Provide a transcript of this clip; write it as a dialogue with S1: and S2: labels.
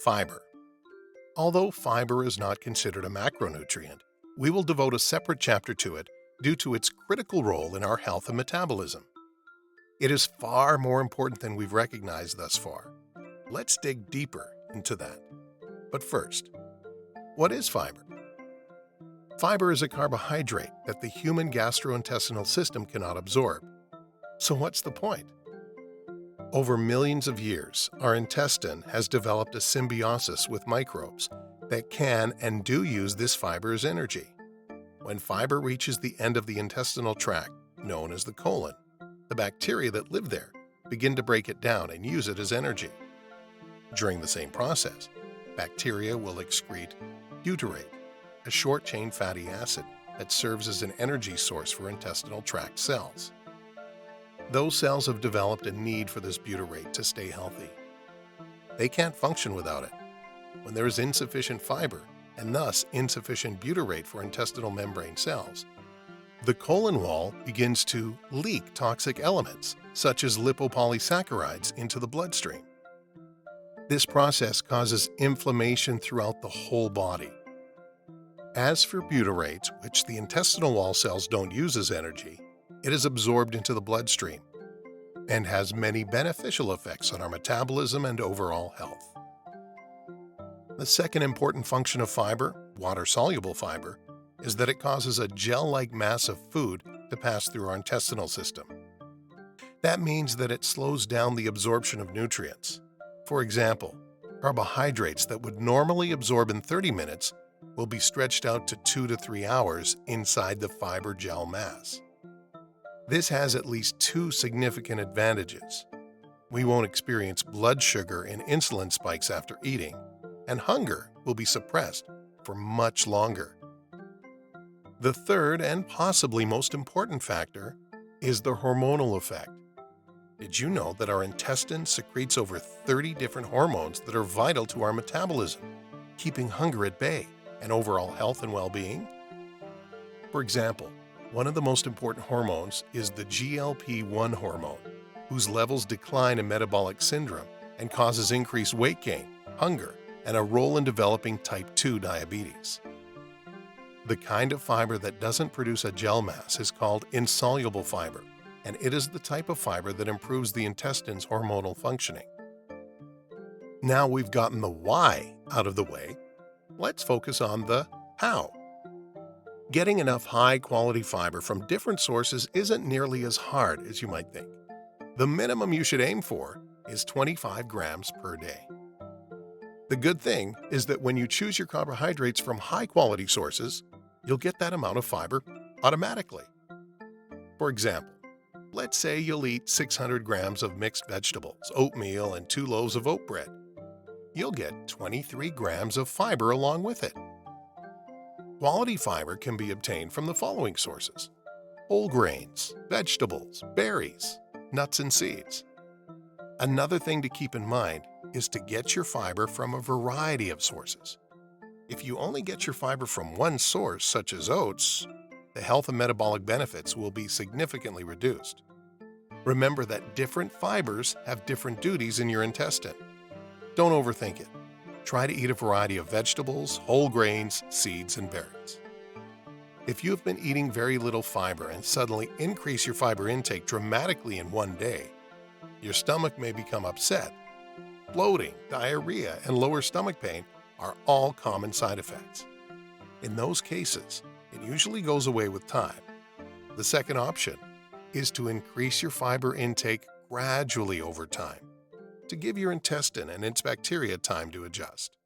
S1: Fiber. Although fiber is not considered a macronutrient, we will devote a separate chapter to it due to its critical role in our health and metabolism. It is far more important than we've recognized thus far. Let's dig deeper into that. But first, what is fiber? Fiber is a carbohydrate that the human gastrointestinal system cannot absorb. So what's the point? Over millions of years, our intestine has developed a symbiosis with microbes that can and do use this fiber as energy. When fiber reaches the end of the intestinal tract, known as the colon, the bacteria that live there begin to break it down and use it as energy. During the same process, bacteria will excrete butyrate, a short-chain fatty acid that serves as an energy source for intestinal tract cells. Those cells have developed a need for this butyrate to stay healthy. They can't function without it. When there is insufficient fiber, and thus insufficient butyrate for intestinal membrane cells, the colon wall begins to leak toxic elements, such as lipopolysaccharides, into the bloodstream. This process causes inflammation throughout the whole body. As for butyrate, which the intestinal wall cells don't use as energy, it is absorbed into the bloodstream and has many beneficial effects on our metabolism and overall health. The second important function of fiber, water-soluble fiber, is that it causes a gel-like mass of food to pass through our intestinal system. That means that it slows down the absorption of nutrients. For example, carbohydrates that would normally absorb in 30 minutes will be stretched out to 2 to 3 hours inside the fiber gel mass. This has at least two significant advantages. We won't experience blood sugar and insulin spikes after eating, and hunger will be suppressed for much longer. The third and possibly most important factor is the hormonal effect. Did you know that our intestine secretes over 30 different hormones that are vital to our metabolism, keeping hunger at bay and overall health and well-being? For example, one of the most important hormones is the GLP-1 hormone, whose levels decline in metabolic syndrome and causes increased weight gain, hunger, and a role in developing type 2 diabetes. The kind of fiber that doesn't produce a gel mass is called insoluble fiber, and it is the type of fiber that improves the intestine's hormonal functioning. Now we've gotten the why out of the way, let's focus on the how. Getting enough high-quality fiber from different sources isn't nearly as hard as you might think. The minimum you should aim for is 25 grams per day. The good thing is that when you choose your carbohydrates from high-quality sources, you'll get that amount of fiber automatically. For example, let's say you'll eat 600 grams of mixed vegetables, oatmeal, and 2 loaves of oat bread. You'll get 23 grams of fiber along with it. Quality fiber can be obtained from the following sources: whole grains, vegetables, berries, nuts, and seeds. Another thing to keep in mind is to get your fiber from a variety of sources. If you only get your fiber from one source, such as oats, the health and metabolic benefits will be significantly reduced. Remember that different fibers have different duties in your intestine. Don't overthink it. Try to eat a variety of vegetables, whole grains, seeds, and berries. If you have been eating very little fiber and suddenly increase your fiber intake dramatically in one day, your stomach may become upset. Bloating, diarrhea, and lower stomach pain are all common side effects. In those cases, it usually goes away with time. The second option is to increase your fiber intake gradually over time, to give your intestine and its bacteria time to adjust.